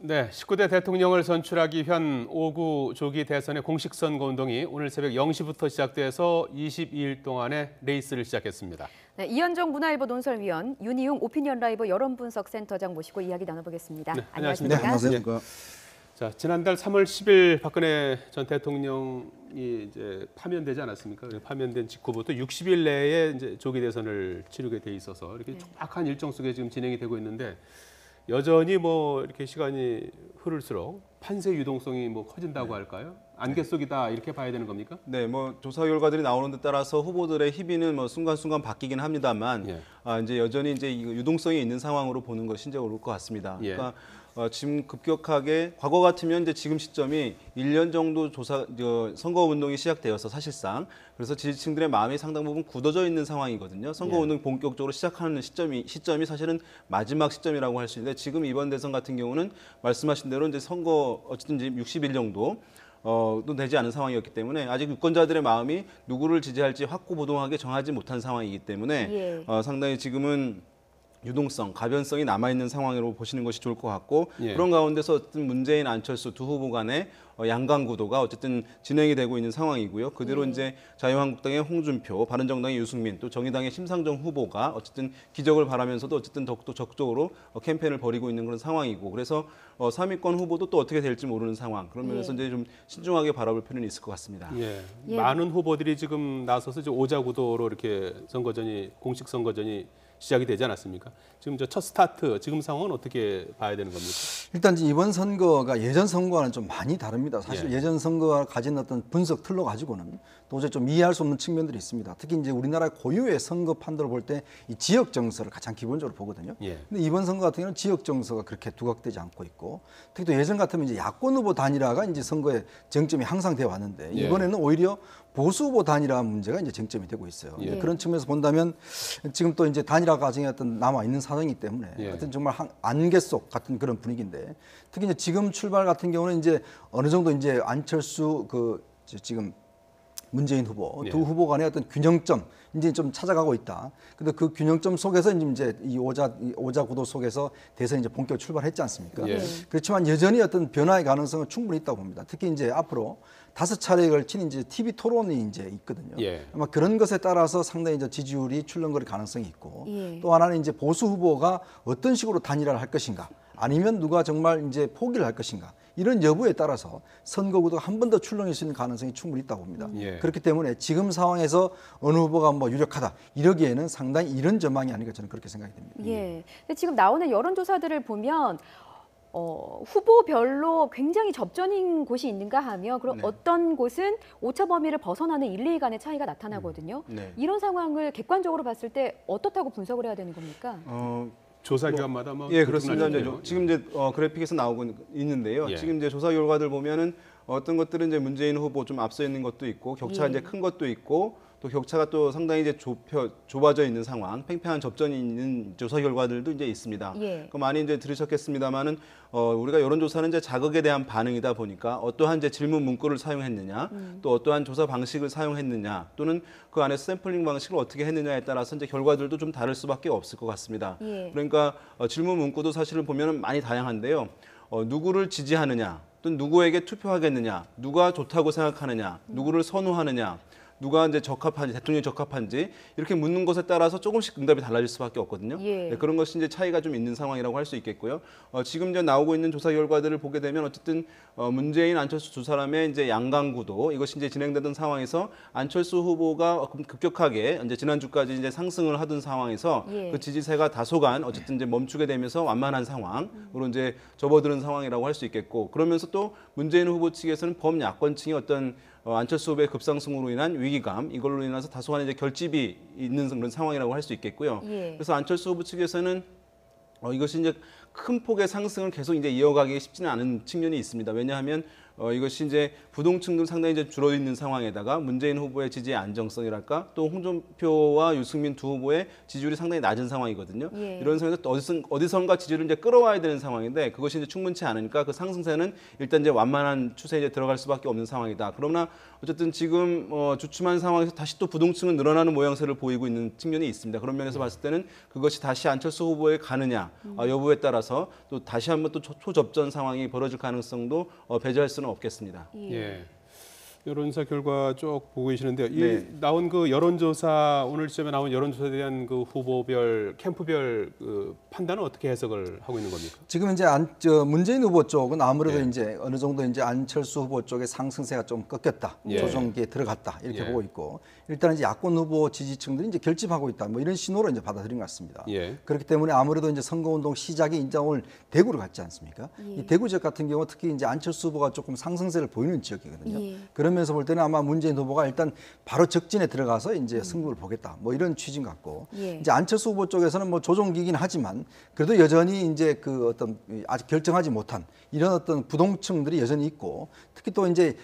네, 19대 대통령을 선출하기 위한 5구 조기 대선의 공식 선거 운동이 오늘 새벽 0시부터 시작돼서 22일 동안의 레이스를 시작했습니다. 네, 이현정 문화일보 논설위원, 윤희웅 오피니언 라이브 여론분석센터장 모시고 이야기 나눠보겠습니다. 네, 안녕하십니까? 네, 안녕하세요. 자, 지난달 3월 10일 박근혜 전 대통령이 이제 파면되지 않았습니까? 파면된 직후부터 60일 내에 이제 조기 대선을 치르게 돼 있어서 이렇게 촉박한 일정 속에 지금 진행이 되고 있는데 여전히 뭐 이렇게 시간이 흐를수록 판세 유동성이 뭐 커진다고 할까요? 안개 속이다 이렇게 봐야 되는 겁니까? 네, 뭐 조사 결과들이 나오는 데 따라서 후보들의 희비는 뭐 순간순간 바뀌긴 합니다만, 이제 여전히 이제 유동성이 있는 상황으로 보는 것이 이제 옳을 것 같습니다. 그러니까 지금 급격하게 과거 같으면 이제 지금 시점이 1년 정도 선거 운동이 시작되어서 사실상 그래서 지지층들의 마음이 상당 부분 굳어져 있는 상황이거든요. 선거 운동 본격적으로 시작하는 시점이 사실은 마지막 시점이라고 할 수 있는데 지금 이번 대선 같은 경우는 말씀하신 대로 이제 선거 어쨌든 이제 60일 정도 또 되지 않은 상황이었기 때문에 아직 유권자들의 마음이 누구를 지지할지 확고부동하게 정하지 못한 상황이기 때문에 상당히 지금은 유동성, 가변성이 남아있는 상황으로 보시는 것이 좋을 것 같고 그런 가운데서 어쨌든 문재인, 안철수 두 후보 간의 양강 구도가 어쨌든 진행이 되고 있는 상황이고요. 그대로 이제 자유한국당의 홍준표, 바른정당의 유승민, 또 정의당의 심상정 후보가 어쨌든 기적을 바라면서도 어쨌든 더욱더 적극적으로 캠페인을 벌이고 있는 그런 상황이고 그래서 3위권 후보도 또 어떻게 될지 모르는 상황. 그런 면에서 이제 좀 신중하게 바라볼 필요는 있을 것 같습니다. 많은 후보들이 지금 나서서 이제 오자 구도로 이렇게 공식 선거전이 시작이 되지 않았습니까? 지금 첫 스타트, 지금 상황은 어떻게 봐야 되는 겁니까? 일단 이번 선거가 예전 선거와는 좀 많이 다릅니다. 사실 예전 선거가 가진 어떤 분석 틀로 가지고는 도저히 좀 이해할 수 없는 측면들이 있습니다. 특히 이제 우리나라 고유의 선거 판도를 볼 때 이 지역 정서를 가장 기본적으로 보거든요. 근데 이번 선거 같은 경우는 지역 정서가 그렇게 두각되지 않고 있고, 특히 또 예전 같으면 이제 야권 후보 단일화가 이제 선거의 정점이 항상 되어 왔는데 이번에는 오히려 보수 후보 단일화 문제가 이제 쟁점이 되고 있어요. 그런 측면에서 본다면 지금 또 이제 단일화 과정에 어떤 남아 있는 상황이기 때문에 하여튼 정말 안개 속 같은 그런 분위기인데 특히 이제 지금 출발 같은 경우는 이제 어느 정도 이제 안철수 지금 문재인 후보 두 후보 간의 어떤 균형점 이제 좀 찾아가고 있다. 근데 그 균형점 속에서 이제 이 오자 구도 속에서 대선이 이제 본격 출발했지 않습니까? 그렇지만 여전히 어떤 변화의 가능성은 충분히 있다고 봅니다. 특히 이제 앞으로 5차례에 걸친 이제 TV 토론이 이제 있거든요. 아마 그런 것에 따라서 상당히 이제 지지율이 출렁거릴 가능성이 있고 또 하나는 이제 보수 후보가 어떤 식으로 단일화를 할 것인가 아니면 누가 정말 이제 포기를 할 것인가 이런 여부에 따라서 선거구도가 한 번 더 출렁일 수 있는 가능성이 충분히 있다고 봅니다. 그렇기 때문에 지금 상황에서 어느 후보가 뭐 유력하다 이러기에는 상당히 이런 전망이 아닌가 저는 그렇게 생각이 됩니다. 근데 지금 나오는 여론조사들을 보면 후보별로 굉장히 접전인 곳이 있는가 하며 그럼 어떤 곳은 오차 범위를 벗어나는 1, 2위 간의 차이가 나타나거든요. 이런 상황을 객관적으로 봤을 때 어떻다고 분석을 해야 되는 겁니까? 조사 기관마다 그렇습니다. 지금 이제 그래픽에서 나오고 있는데요. 지금 이제 조사 결과들 보면은 어떤 것들은 이제 문재인 후보 좀 앞서 있는 것도 있고 격차가 이제 큰 것도 있고 또 격차가 또 상당히 이제 좁아져 있는 상황, 팽팽한 접전이 있는 조사 결과들도 이제 있습니다. 많이 이제 들으셨겠습니다만은 우리가 여론조사는 이제 자극에 대한 반응이다 보니까 어떠한 이제 질문 문구를 사용했느냐, 또 어떠한 조사 방식을 사용했느냐, 또는 그 안에서 샘플링 방식을 어떻게 했느냐에 따라서 이제 결과들도 좀 다를 수밖에 없을 것 같습니다. 그러니까 질문 문구도 사실은 보면은 많이 다양한데요. 누구를 지지하느냐, 또 누구에게 투표하겠느냐, 누가 좋다고 생각하느냐, 누구를 선호하느냐. 누가 이제 대통령이 적합한지 이렇게 묻는 것에 따라서 조금씩 응답이 달라질 수밖에 없거든요. 그런 것이 이제 차이가 좀 있는 상황이라고 할 수 있겠고요. 지금 이제 나오고 있는 조사 결과들을 보게 되면 어쨌든 문재인, 안철수 두 사람의 이제 양강 구도 이것이 이제 진행되던 상황에서 안철수 후보가 급격하게 이제 지난주까지 이제 상승을 하던 상황에서 그 지지세가 다소간 어쨌든 이제 멈추게 되면서 완만한 상황으로 이제 접어드는 상황이라고 할 수 있겠고 그러면서 또 문재인 후보 측에서는 범야권층의 어떤 안철수 후보의 급상승으로 인한 위기감 이걸로 인해서 다소간 이제 결집이 있는 그런 상황이라고 할 수 있겠고요. 그래서 안철수 후보 측에서는 이것이 이제 큰 폭의 상승을 계속 이제 이어가기 쉽지는 않은 측면이 있습니다. 왜냐하면 이것이 이제 부동층도 상당히 이제 줄어있는 상황에다가 문재인 후보의 지지의 안정성이랄까 또 홍준표와 유승민 두 후보의 지지율이 상당히 낮은 상황이거든요. 예. 이런 상황에서 어디선가 지지율을 이제 끌어와야 되는 상황인데 그것이 이제 충분치 않으니까 그 상승세는 일단 이제 완만한 추세에 이제 들어갈 수밖에 없는 상황이다. 그러나 어쨌든 지금 주춤한 상황에서 다시 또 부동층은 늘어나는 모양새를 보이고 있는 측면이 있습니다. 그런 면에서 봤을 때는 그것이 다시 안철수 후보에 가느냐 여부에 따라서 또 다시 한번 또 초접전 상황이 벌어질 가능성도 배제할 수는 없겠습니다. 예. 여론조사 결과 쭉 보고 계시는데요. 이 네. 나온 그 여론조사 오늘 시점에 나온 여론조사에 대한 그 후보별 캠프별 그 판단은 어떻게 해석을 하고 있는 겁니까? 지금 이제 문재인 후보 쪽은 아무래도 이제 어느 정도 이제 안철수 후보 쪽의 상승세가 좀 꺾였다, 예. 조정기에 들어갔다 이렇게 예. 보고 있고 일단 이제 야권 후보 지지층들이 이제 결집하고 있다, 뭐 이런 신호로 이제 받아들인 것 같습니다. 예. 그렇기 때문에 아무래도 이제 선거운동 시작이 이제 오늘 대구로 갔지 않습니까? 이 대구 지역 같은 경우 특히 이제 안철수 후보가 조금 상승세를 보이는 지역이거든요. 예. 그러면서 볼 때는 아마 문재인 후보가 일단 바로 적진에 들어가서 이제 승부를 보겠다, 뭐 이런 취지인 것 같고 예. 이제 안철수 후보 쪽에서는 뭐 조정기긴 하지만 그래도 여전히 이제 그 어떤 아직 결정하지 못한 이런 어떤 부동층들이 여전히 있고 특히 또 이제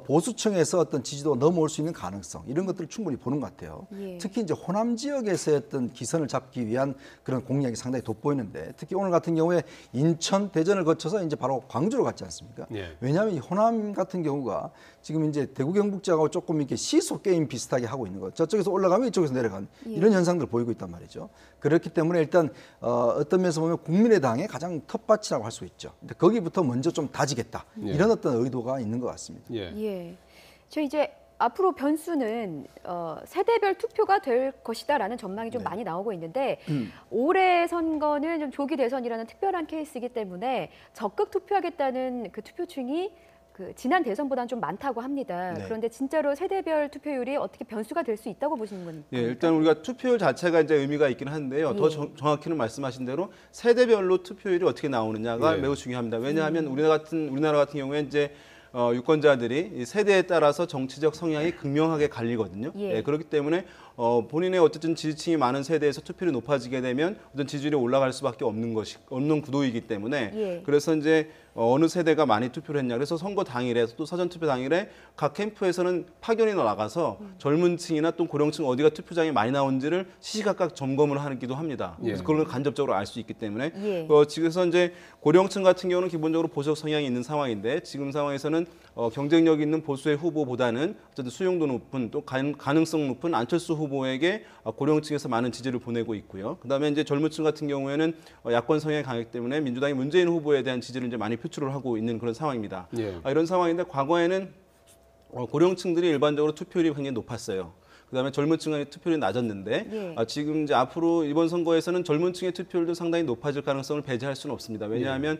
보수층에서 어떤 지지도가 넘어올 수 있는 가능성 이런 것들을 충분히 보는 것 같아요. 예. 특히 이제 호남 지역에서의 어떤 기선을 잡기 위한 그런 공략이 상당히 돋보이는데 특히 오늘 같은 경우에 인천, 대전을 거쳐서 이제 바로 광주로 갔지 않습니까? 예. 왜냐하면 이 호남 같은 경우가 지금 이제 대구 경북 지역하고 조금 이렇게 시소 게임 비슷하게 하고 있는 거. 저쪽에서 올라가면 이쪽에서 내려간 이런 현상들 보이고 있단 말이죠. 그렇기 때문에 일단 어떤 면에서 보면 국민의당의 가장 텃밭이라고 할 수 있죠. 근데 거기부터 먼저 좀 다지겠다 이런 어떤 의도가 있는 것 같습니다. 예. 예. 저 이제 앞으로 변수는 세대별 투표가 될 것이다라는 전망이 좀 많이 나오고 있는데 올해 선거는 좀 조기 대선이라는 특별한 케이스이기 때문에 적극 투표하겠다는 그 투표층이 그 지난 대선보다는 좀 많다고 합니다. 네. 그런데 진짜로 세대별 투표율이 어떻게 변수가 될 수 있다고 보시는 겁니까? 예, 일단 우리가 투표율 자체가 이제 의미가 있긴 한데요. 더 정확히는 말씀하신 대로 세대별로 투표율이 어떻게 나오느냐가 예. 매우 중요합니다. 왜냐하면 우리나라 같은 경우에 이제 유권자들이 이 세대에 따라서 정치적 성향이 극명하게 갈리거든요. 예. 예, 그렇기 때문에 본인의 어쨌든 지지층이 많은 세대에서 투표율이 높아지게 되면 어떤 지지율이 올라갈 수밖에 없는 구도이기 때문에 예. 그래서 이제 어느 세대가 많이 투표를 했냐. 그래서 선거 당일에 또 사전 투표 당일에 각 캠프에서는 파견이 나가서 젊은 층이나 또 고령층 어디가 투표장이 많이 나온지를 시시각각 점검을 하기도 합니다. 그래서 그걸 간접적으로 알 수 있기 때문에 예. 지금서 이제 고령층 같은 경우는 기본적으로 보수적 성향이 있는 상황인데 지금 상황에서는 경쟁력 있는 보수의 후보보다는 어쨌든 수용도 높은 또 가능성 높은 안철수 후보에게 고령층에서 많은 지지를 보내고 있고요. 그다음에 이제 젊은층 같은 경우에는 야권 성향이 강하기 때문에 민주당이 문재인 후보에 대한 지지를 이제 많이 표출을 하고 있는 그런 상황입니다. 예. 이런 상황인데 과거에는 고령층들이 일반적으로 투표율이 굉장히 높았어요. 그다음에 젊은 층의 투표율이 낮았는데 예. 지금 이제 앞으로 이번 선거에서는 젊은 층의 투표율도 상당히 높아질 가능성을 배제할 수는 없습니다. 왜냐하면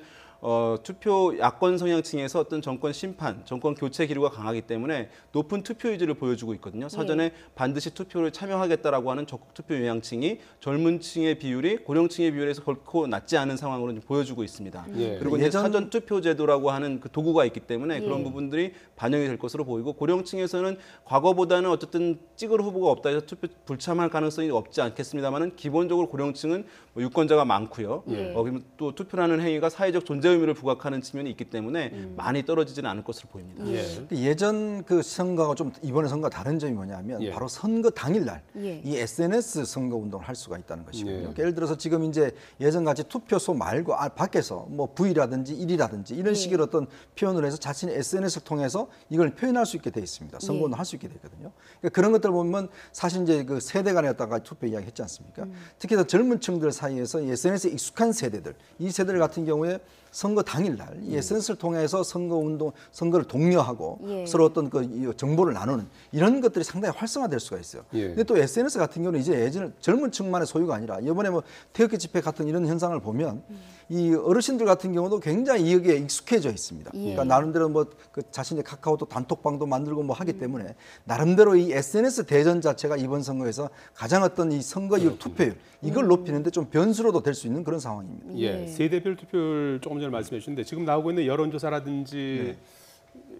투표 야권 성향층에서 어떤 정권 심판, 정권 교체 기류가 강하기 때문에 높은 투표 의지를 보여주고 있거든요. 사전에 반드시 투표를 참여하겠다라고 하는 적극 투표 영향층이 젊은 층의 비율이 고령층의 비율에서 결코 낮지 않은 상황으로 보여주고 있습니다. 예. 그리고 이제 사전 투표 제도라고 하는 그 도구가 있기 때문에 그런 예. 부분들이 반영이 될 것으로 보이고 고령층에서는 과거보다는 어쨌든 찍을 후보가 없다 해서 투표 불참할 가능성이 없지 않겠습니다만은 기본적으로 고령층은 유권자가 많고요. 예. 그리고 또 투표라는 행위가 사회적 존재 의미를 부각하는 측면이 있기 때문에 많이 떨어지지는 않을 것으로 보입니다. 예. 예전 그 선거가 좀 이번에 선거가 다른 점이 뭐냐면 예. 바로 선거 당일날 예. 이 SNS 선거 운동을 할 수가 있다는 것이거든요. 예. 그러니까 예를 들어서 지금 이제 예전같이 투표소 말고 밖에서 뭐 V라든지 1이라든지 이런 식으로 어떤 표현을 해서 자신의 SNS를 통해서 이걸 표현할 수 있게 돼 있습니다. 선거 운동 할 수 있게 돼 있거든요. 그러니까 그런 것들 보면 사실 이제 그 세대 간에 갖다가 투표 이야기 했지 않습니까? 특히 더 젊은 층들 사이에서 이 SNS에 익숙한 세대들, 이 세대들 같은 경우에 선거 당일날 이 SNS를 통해서 선거를 독려하고 예. 서로 어떤 그 정보를 나누는 이런 것들이 상당히 활성화될 수가 있어요. 예. 근데 또 SNS 같은 경우는 이제 예전 젊은 층만의 소유가 아니라 이번에 뭐 태극기 집회 같은 이런 현상을 보면 이 어르신들 같은 경우도 굉장히 여기에 익숙해져 있습니다. 예. 그러니까 나름대로 뭐 그 자신의 카카오톡 단톡방도 만들고 뭐 하기 때문에 나름대로 이 SNS 대전 자체가 이번 선거에서 가장 어떤 이 선거율 투표율 이걸 높이는데 좀 변수로도 될 수 있는 그런 상황입니다. 예, 세대별 투표율 조금 전에 말씀해 주셨는데 지금 나오고 있는 여론조사라든지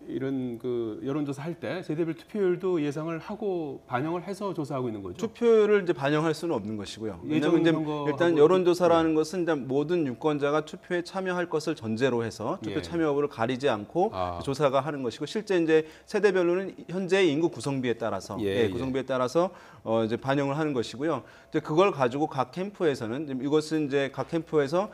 이런 그 여론조사 할 때 세대별 투표율도 예상을 하고 반영을 해서 조사하고 있는 거죠. 투표율을 이제 반영할 수는 없는 것이고요. 예전 왜냐하면 이제 선거하고 일단 여론조사라는 것은 이제 모든 유권자가 투표에 참여할 것을 전제로 해서 투표 예. 참여 여부를 가리지 않고 아. 조사가 하는 것이고 실제 이제 세대별로는 현재 인구 구성비에 따라서 예, 구성비에 따라서 이제 반영을 하는 것이고요. 이제 그걸 가지고 각 캠프에서는 이것은 이제 각 캠프에서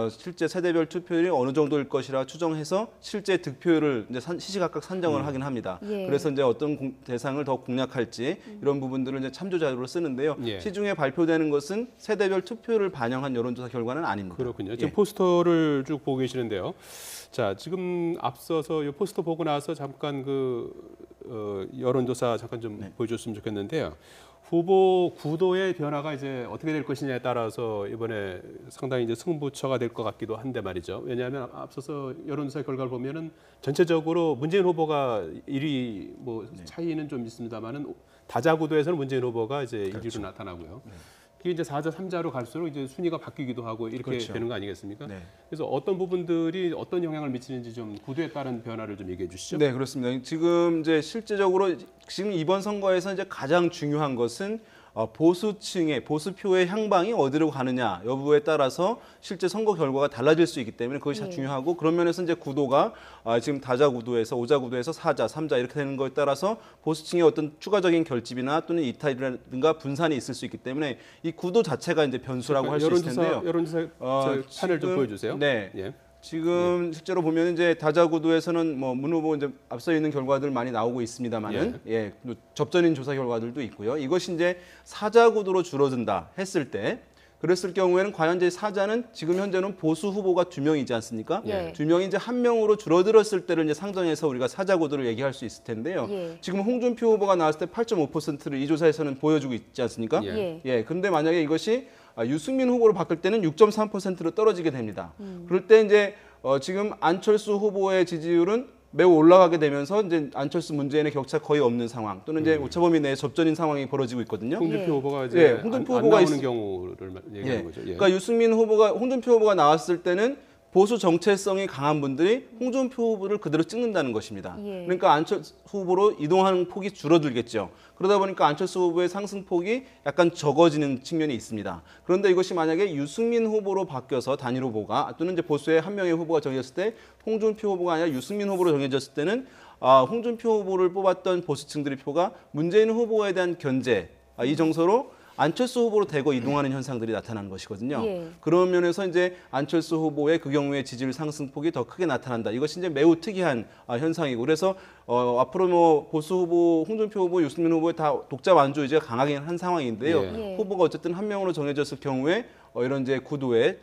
실제 세대별 투표율이 어느 정도일 것이라 추정해서 실제 득표율을 이제 시시각각 산정을 하긴 합니다. 예. 그래서 이제 어떤 대상을 더 공략할지 이런 부분들을 이제 참조 자료로 쓰는데요. 예. 시중에 발표되는 것은 세대별 투표율을 반영한 여론조사 결과는 아닙니다. 그렇군요. 지금 예. 포스터를 쭉 보고 계시는데요. 자, 지금 앞서서 이 포스터 보고 나서 잠깐 여론조사 잠깐 좀 보여줬으면 좋겠는데요. 후보 구도의 변화가 이제 어떻게 될 것이냐에 따라서 이번에 상당히 이제 승부처가 될 것 같기도 한데 말이죠. 왜냐하면 앞서서 여론조사 결과를 보면은 전체적으로 문재인 후보가 1위 뭐 차이는 좀 있습니다만은 다자 구도에서는 문재인 후보가 이제 1위로 나타나고요. 이게 이제 4자 3자로 갈수록 이제 순위가 바뀌기도 하고 이렇게 그렇죠. 되는 거 아니겠습니까? 네. 그래서 어떤 부분들이 어떤 영향을 미치는지 좀 구도에 따른 변화를 좀 얘기해 주시죠. 네, 그렇습니다. 지금 이제 실제적으로 지금 이번 선거에서 이제 가장 중요한 것은 보수층의 보수표의 향방이 어디로 가느냐 여부에 따라서 실제 선거 결과가 달라질 수 있기 때문에 그것이 중요하고 그런 면에서 이제 구도가 지금 다자 구도에서 오자 구도에서 4자, 3자 이렇게 되는 것에 따라서 보수층의 어떤 추가적인 결집이나 또는 이탈이라든가 분산이 있을 수 있기 때문에 이 구도 자체가 이제 변수라고 할 수 있을 텐데요. 여론조사 판을 좀 보여주세요. 네. 예. 지금 실제로 보면 이제 다자 구도에서는 뭐 문 후보 이제 앞서 있는 결과들 많이 나오고 있습니다만은 또 접전인 조사 결과들도 있고요. 이것이 이제 사자 구도로 줄어든다 했을 때 그랬을 경우에는 과연 이제 사자는 지금 현재는 보수 후보가 2명이지 않습니까? 예. 2명이 이제 1명으로 줄어들었을 때를 이제 상정해서 우리가 사자 구도를 얘기할 수 있을 텐데요. 예. 지금 홍준표 후보가 나왔을 때 8.5%를 이 조사에서는 보여주고 있지 않습니까? 예. 예. 그런데 만약에 이것이 유승민 후보로 바뀔 때는 6.3%로 떨어지게 됩니다. 그럴 때 이제 지금 안철수 후보의 지지율은 매우 올라가게 되면서 이제 안철수 문재인의 격차 거의 없는 상황 또는 이제 오차범위 내에 접전인 상황이 벌어지고 있거든요. 홍준표 예. 후보가 이제 예, 홍준표 안 후보가 나오는 경우를 얘기하는 거죠. 예. 그러니까 홍준표 후보가 나왔을 때는 보수 정체성이 강한 분들이 홍준표 후보를 그대로 찍는다는 것입니다. 예. 그러니까 안철수 후보로 이동하는 폭이 줄어들겠죠. 그러다 보니까 안철수 후보의 상승폭이 약간 적어지는 측면이 있습니다. 그런데 이것이 만약에 유승민 후보로 바뀌어서 단일 후보가 또는 이제 보수의 한 명의 후보가 정해졌을 때 홍준표 후보가 아니라 유승민 후보로 정해졌을 때는 홍준표 후보를 뽑았던 보수층들의 표가 문재인 후보에 대한 견제 이 정서로 안철수 후보로 대거 이동하는 현상들이 나타나는 것이거든요. 예. 그런 면에서 이제 안철수 후보의 그 경우에 지지율 상승폭이 더 크게 나타난다. 이것이 이제 매우 특이한 현상이고 그래서 앞으로 뭐 보수 후보, 홍준표 후보, 유승민 후보의 다 독자 완주 의지가 강하긴 한 상황인데요. 예. 후보가 어쨌든 한 명으로 정해졌을 경우에 이런 이제 구도에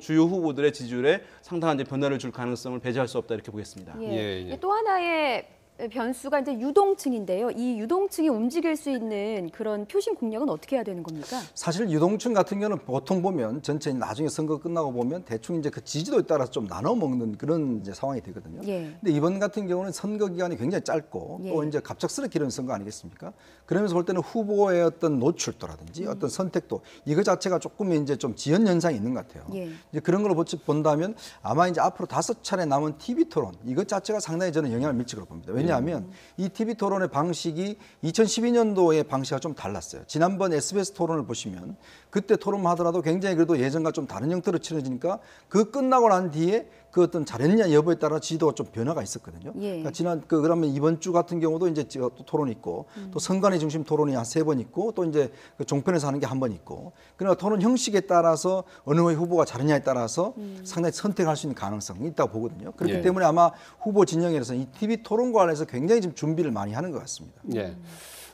주요 후보들의 지지율에 상당한 이제 변화를 줄 가능성을 배제할 수 없다 이렇게 보겠습니다. 예, 예. 또 하나의 변수가 이제 유동층인데요. 이 유동층이 움직일 수 있는 그런 표심 공략은 어떻게 해야 되는 겁니까? 사실 유동층 같은 경우는 보통 보면 전체 나중에 선거 끝나고 보면 대충 이제 그 지지도에 따라서 좀 나눠 먹는 그런 이제 상황이 되거든요. 예. 근데 이번 같은 경우는 선거 기간이 굉장히 짧고 예. 또 이제 갑작스럽게 이런 선거 아니겠습니까? 그러면서 볼 때는 후보의 어떤 노출도라든지 어떤 선택도 이거 자체가 조금 이제 좀 지연 현상이 있는 것 같아요. 예. 이제 그런 걸 본다면 아마 이제 앞으로 5차례 남은 TV 토론 이것 자체가 상당히 저는 영향을 미칠 거라고 봅니다. 왜냐하면 이 TV 토론의 방식이 2012년도의 방식과 좀 달랐어요. 지난번 SBS 토론을 보시면 그때 토론하더라도 굉장히 그래도 예전과 좀 다른 형태로 치러지니까 그 끝나고 난 뒤에 그 어떤 잘했냐 여부에 따라 지도가 좀 변화가 있었거든요. 예. 그러니까 그러면 이번 주 같은 경우도 이제 또 토론이 있고 또 선관위 중심 토론이 한 3번 있고 또 이제 그 종편에서 하는 게 한 번 있고 그러니까 토론 형식에 따라서 어느 후보가 잘했냐에 따라서 상당히 선택할 수 있는 가능성이 있다고 보거든요. 그렇기 예. 때문에 아마 후보 진영에서 이 TV 토론과 관해서 굉장히 지금 준비를 많이 하는 것 같습니다. 예.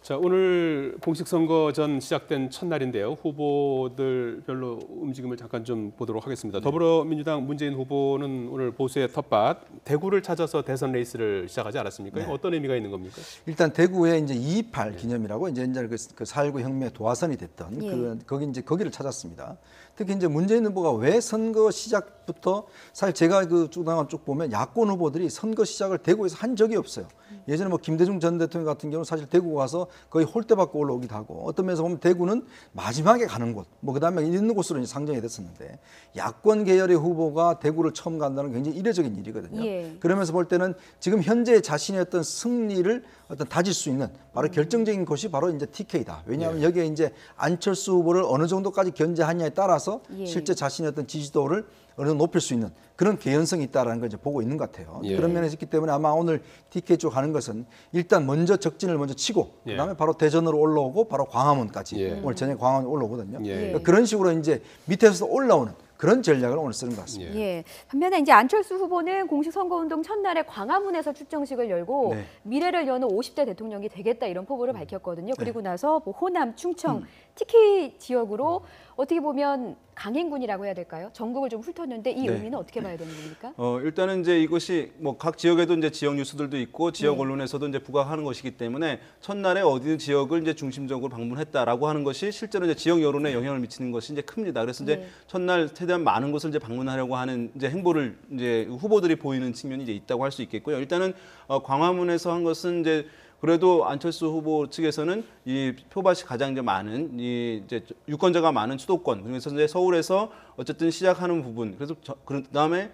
자, 오늘 공식 선거 전 시작된 첫날인데요. 후보들별로 움직임을 잠깐 좀 보도록 하겠습니다. 더불어민주당 문재인 후보는 오늘 보수의 텃밭 대구를 찾아서 대선 레이스를 시작하지 않았습니까? 어떤 의미가 있는 겁니까? 일단 대구에 이제 2.28 기념이라고 이제 옛날 그 4.19 혁명 도화선이 됐던 예. 거기를 찾았습니다. 특히 이제 문재인 후보가 왜 선거 시작부터 사실 제가 그 쭉 보면 야권 후보들이 선거 시작을 대구에서 한 적이 없어요. 예전에 뭐 김대중 전 대통령 같은 경우는 사실 대구 가서 거의 홀대받고 올라오기도 하고 어떤 면에서 보면 대구는 마지막에 가는 곳, 뭐 그다음에 있는 곳으로 이제 상정이 됐었는데 야권 계열의 후보가 대구를 처음 간다는 굉장히 이례적인 일이거든요. 예. 그러면서 볼 때는 지금 현재 자신의 어떤 승리를 어떤 다질 수 있는 바로 결정적인 것이 바로 이제 TK다. 왜냐하면 여기에 이제 안철수 후보를 어느 정도까지 견제하냐에 따라서 예. 실제 자신의 어떤 지지도를 어느 정도 높일 수 있는 그런 개연성이 있다라는 걸 이제 보고 있는 것 같아요. 예. 그런 면에서 있기 때문에 아마 오늘 TK 쪽 가는 것은 일단 먼저 적진을 먼저 치고 예. 그다음에 바로 대전으로 올라오고 바로 광화문까지 예. 오늘 저녁에 광화문 올라오거든요. 예. 그러니까 그런 식으로 이제 밑에서 올라오는 그런 전략을 오늘 쓰는 것 같습니다. 예. 반면에 이제 안철수 후보는 공식 선거운동 첫날에 광화문에서 출정식을 열고 네. 미래를 여는 50대 대통령이 되겠다 이런 포부를 밝혔거든요. 그리고 나서 뭐 호남, 충청, TK 지역으로 어떻게 보면 강행군이라고 해야 될까요? 전국을 좀 훑었는데 이 네. 의미는 어떻게 봐야 되는 겁니까? 일단은 이제 이것이 뭐 각 지역에도 이제 지역 뉴스들도 있고 지역 네. 언론에서도 이제 부각하는 것이기 때문에 첫날에 어디 지역을 이제 중심적으로 방문했다라고 하는 것이 실제로 이제 지역 여론에 영향을 미치는 것이 이제 큽니다. 그래서 이제 네. 첫날 최대한 많은 곳을 이제 방문하려고 하는 이제 행보를 이제 후보들이 보이는 측면이 이제 있다고 할 수 있겠고요. 일단은 광화문에서 한 것은 이제 그래도 안철수 후보 측에서는 이 표밭이 가장 이제 많은 이 이제 유권자가 많은 수도권 그래서 이제 서울에서 어쨌든 시작하는 부분 그래서 그다음에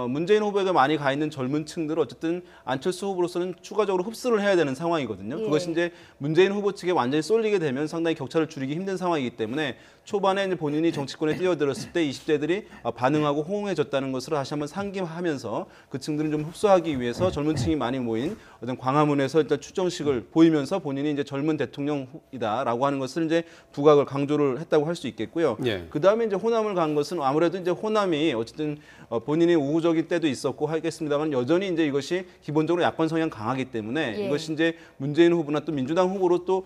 문재인 후보에게 많이 가 있는 젊은 층들을 어쨌든 안철수 후보로서는 추가적으로 흡수를 해야 되는 상황이거든요. 예. 그것이 이제 문재인 후보 측에 완전히 쏠리게 되면 상당히 격차를 줄이기 힘든 상황이기 때문에 초반에 이제 본인이 정치권에 뛰어들었을 때 20대들이 반응하고 호응해줬다는 것을 다시 한번 상기하면서 그 층들은 좀 흡수하기 위해서 젊은 층이 많이 모인 어떤 광화문에서 일단 추정식을 보이면서 본인이 이제 젊은 대통령이다라고 하는 것을 이제 부각을 강조를 했다고 할 수 있겠고요. 예. 그 다음에 이제 호남을 간 것은 아무래도 이제 호남이 어쨌든 본인이 우호적일 때도 있었고 하겠습니다만 여전히 이제 이것이 기본적으로 야권 성향 강하기 때문에 예. 이것이 이제 문재인 후보나 또 민주당 후보로 또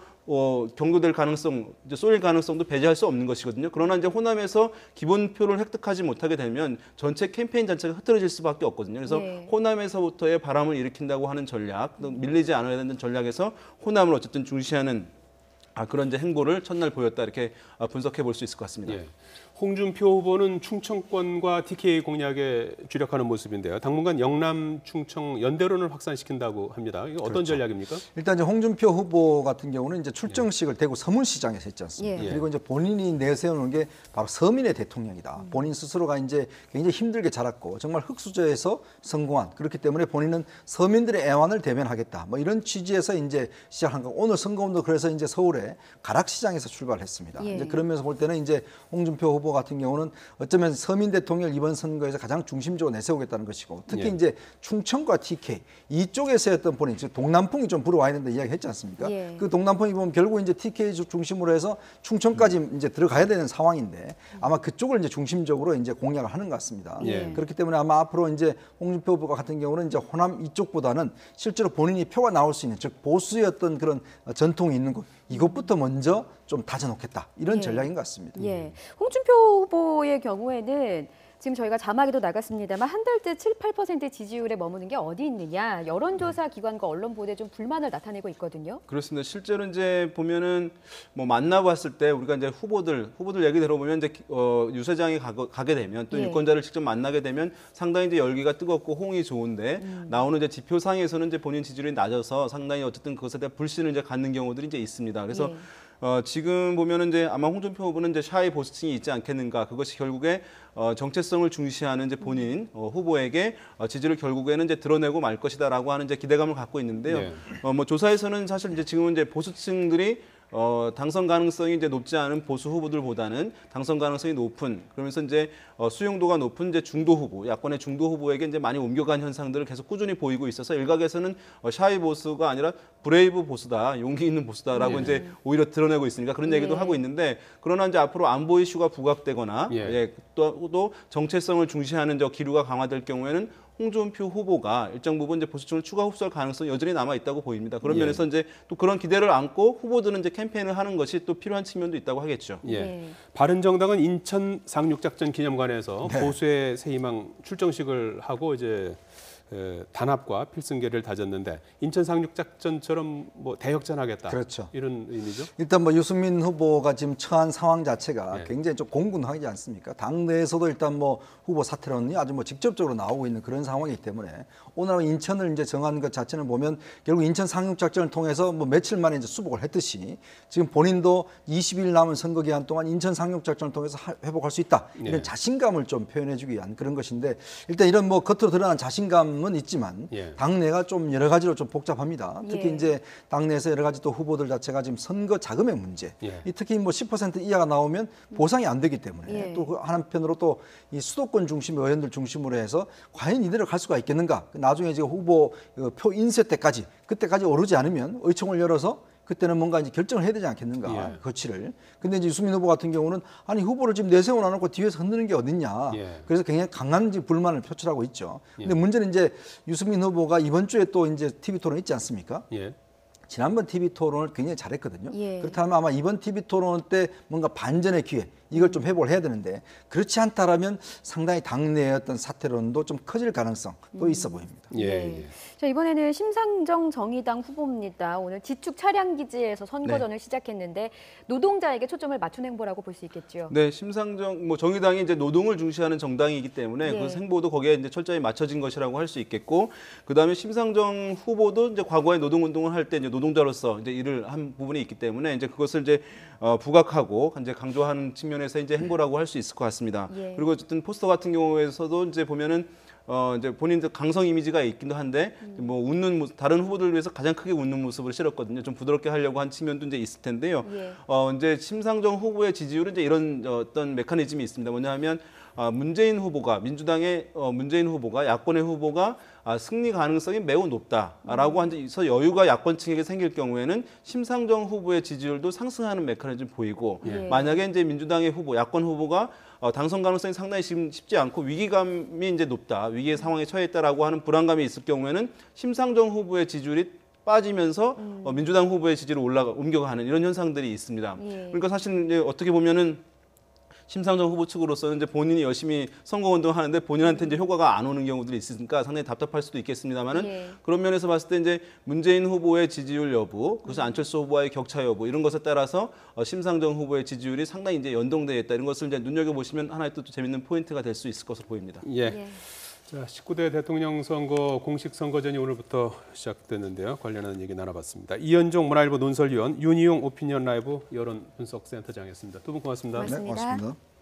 경도될 가능성, 이제 쏠릴 가능성도 배제할 수 없는 것이거든요. 그러나 이제 호남에서 기본표를 획득하지 못하게 되면 전체 캠페인 자체가 흐트러질 수밖에 없거든요. 그래서 네. 호남에서부터의 바람을 일으킨다고 하는 전략, 또 밀리지 않아야 되는 전략에서 호남을 어쨌든 중시하는 그런 이제 행보를 첫날 보였다 이렇게 분석해 볼 수 있을 것 같습니다. 예. 홍준표 후보는 충청권과 TK 공략에 주력하는 모습인데요. 당분간 영남, 충청 연대론을 확산시킨다고 합니다. 이게 어떤 전략입니까? 일단 이제 홍준표 후보 같은 경우는 이제 출정식을 대구 서문시장에서 했지 않습니까? 예. 그리고 이제 본인이 내세우는 게 바로 서민의 대통령이다. 본인 스스로가 이제 굉장히 힘들게 자랐고 정말 흑수저에서 성공한 그렇기 때문에 본인은 서민들의 애환을 대변하겠다. 뭐 이런 취지에서 이제 시작한 거. 오늘 선거운동 그래서 이제 서울에 가락시장에서 출발했습니다. 예. 이제 그러면서 볼 때는 이제 홍준표 후보 같은 경우는 어쩌면 서민 대통령을 이번 선거에서 가장 중심적으로 내세우겠다는 것이고 특히 예. 이제 충청과 TK 이쪽에서 했던 본인 즉 동남풍이 좀 불어와야 된다 이야기했지 않습니까? 예. 그 동남풍이 보면 결국 이제 TK 중심으로 해서 충청까지 이제 들어가야 되는 상황인데 아마 그쪽을 이제 중심적으로 이제 공략을 하는 것 같습니다. 예. 그렇기 때문에 아마 앞으로 이제 홍준표 후보 같은 경우는 이제 호남 이쪽보다는 실제로 본인이 표가 나올 수 있는 즉 보수의 어떤 그런 전통이 있는 곳 이것부터 먼저 좀 다져놓겠다 이런 예. 전략인 것 같습니다. 예. 홍준표 후보의 경우에는 지금 저희가 자막에도 나갔습니다만 한 달째 7, 8% 지지율에 머무는 게 어디 있느냐 여론조사 기관과 언론 보도에 좀 불만을 나타내고 있거든요. 그렇습니다. 실제로 이제 보면은 뭐 만나봤을 때 우리가 이제 후보들 얘기 들어보면 이제 유세장에 가게 되면 또 예. 유권자를 직접 만나게 되면 상당히 이제 열기가 뜨겁고 호응이 좋은데 나오는 이제 지표상에서는 이제 본인 지지율이 낮아서 상당히 어쨌든 그것에 대한 불신을 이제 갖는 경우들이 이제 있습니다. 그래서 예. 지금 보면은 이제 아마 홍준표 후보는 이제 샤이 보수층이 있지 않겠는가. 그것이 결국에 정체성을 중시하는 이제 본인 후보에게 지지를 결국에는 이제 드러내고 말 것이다라고 하는 이제 기대감을 갖고 있는데요. 네. 뭐 조사에서는 사실 이제 지금은 이제 보수층들이 당선 가능성이 이제 높지 않은 보수 후보들보다는 당선 가능성이 높은 그러면서 이제 수용도가 높은 이제 중도 후보, 야권의 중도 후보에게 이제 많이 옮겨간 현상들을 계속 꾸준히 보이고 있어서 일각에서는 샤이 보수가 아니라 브레이브 보수다, 용기 있는 보수다라고 네. 이제 오히려 드러내고 있으니까 그런 얘기도 네. 하고 있는데 그러나 이제 앞으로 안보 이슈가 부각되거나 예. 또 정체성을 중시하는 저 기류가 강화될 경우에는 홍준표 후보가 일정 부분 이제 보수층을 추가 흡수할 가능성이 여전히 남아 있다고 보입니다. 그런 예. 면에서 이제 또 그런 기대를 안고 후보들은 이제 캠페인을 하는 것이 또 필요한 측면도 있다고 하겠죠. 예. 네. 바른정당은 인천 상륙작전 기념관에서 네. 보수의 새 희망 출정식을 하고 이제 단합과 필승계를 다졌는데 인천 상륙작전처럼 뭐 대역전하겠다. 그렇죠. 이런 의미죠. 일단 뭐 유승민 후보가 지금 처한 상황 자체가 네. 굉장히 좀 공분하지 않습니까? 당내에서도 일단 뭐 후보 사퇴론이 아주 뭐 직접적으로 나오고 있는 그런 상황이기 때문에 오늘 인천을 이제 정한 것 자체는 보면 결국 인천 상륙작전을 통해서 뭐 며칠 만에 이제 수복을 했듯이 지금 본인도 20일 남은 선거 기간 동안 인천 상륙작전을 통해서 회복할 수 있다. 이런 네. 자신감을 좀 표현해주기 위한 그런 것인데 일단 이런 뭐 겉으로 드러난 자신감은 있지만 예. 당내가 좀 여러 가지로 좀 복잡합니다. 특히 예. 이제 당내에서 여러 가지 또 후보들 자체가 지금 선거 자금의 문제, 예. 이 특히 뭐 10% 이하가 나오면 보상이 안 되기 때문에 예. 또 그 한편으로 또 이 수도권 중심 의원들 중심으로 해서 과연 이대로 갈 수가 있겠는가? 나중에 지금 후보 표 인쇄 때까지 그때까지 오르지 않으면 의총을 열어서 그때는 뭔가 이제 결정을 해야 되지 않겠는가, 예. 거치를. 근데 이제 유승민 후보 같은 경우는 아니 후보를 지금 내세워 놔놓고 뒤에서 흔드는 게 어딨냐. 예. 그래서 굉장히 강한 불만을 표출하고 있죠. 근데 예. 문제는 이제 유승민 후보가 이번 주에 또 이제 TV 토론 있지 않습니까? 예. 지난번 TV 토론을 굉장히 잘했거든요. 예. 그렇다면 아마 이번 TV 토론 때 뭔가 반전의 기회 이걸 좀 회복을 해야 되는데 그렇지 않다라면 상당히 당내의 어떤 사퇴론도 좀 커질 가능성도 있어 보입니다. 예. 네. 예. 자, 이번에는 심상정 정의당 후보입니다. 오늘 지축 차량 기지에서 네. 선거전을 시작했는데 노동자에게 초점을 맞춘 행보라고 볼 수 있겠죠. 네, 심상정 뭐 정의당이 이제 노동을 중시하는 정당이기 때문에 예. 그 행보도 거기에 이제 철저히 맞춰진 것이라고 할 수 있겠고, 그다음에 심상정 후보도 이제 과거에 노동 운동을 할 때 이제 노동자로서 이제 일을 한 부분이 있기 때문에 이제 그것을 이제 부각하고 이제 강조하는 측면에서 이제 행보라고 할 수 있을 것 같습니다. 예. 그리고 어쨌든 포스터 같은 경우에서도 이제 보면은 이제 본인도 강성 이미지가 있기도 한데 뭐 웃는 모습, 다른 후보들을 위해서 가장 크게 웃는 모습을 실었거든요. 좀 부드럽게 하려고 한 측면도 이제 있을 텐데요. 예. 이제 심상정 후보의 지지율은 이제 이런 어떤 메커니즘이 있습니다. 뭐냐면 문재인 후보가 민주당의 문재인 후보가 야권의 후보가 승리 가능성이 매우 높다라고 해서 여유가 야권층에게 생길 경우에는 심상정 후보의 지지율도 상승하는 메커니즘이 보이고 예. 만약에 이제 민주당의 후보, 야권 후보가 당선 가능성이 상당히 지금 쉽지 않고 위기감이 이제 높다, 위기의 상황에 처해 있다라고 하는 불안감이 있을 경우에는 심상정 후보의 지지율이 빠지면서 민주당 후보의 지지로 옮겨가는 이런 현상들이 있습니다. 예. 그러니까 사실 이제 어떻게 보면은 심상정 후보 측으로서는 이제 본인이 열심히 선거 운동하는데 본인한테 이제 효과가 안 오는 경우들이 있으니까 상당히 답답할 수도 있겠습니다만은 예. 그런 면에서 봤을 때 이제 문재인 후보의 지지율 여부, 그래서 안철수 후보와의 격차 여부 이런 것에 따라서 심상정 후보의 지지율이 상당히 이제 연동되어 있다, 이런 것을 이제 눈여겨 보시면 하나의 또 재밌는 포인트가 될 수 있을 것으로 보입니다. 예. 예. 자, 19대 대통령 선거 공식 선거전이 오늘부터 시작됐는데요. 관련한 얘기 나눠봤습니다. 이현종 문화일보 논설위원, 윤희용 오피니언 라이브 여론 분석 센터장이었습니다. 두 분 고맙습니다. 고맙습니다. 네, 고맙습니다.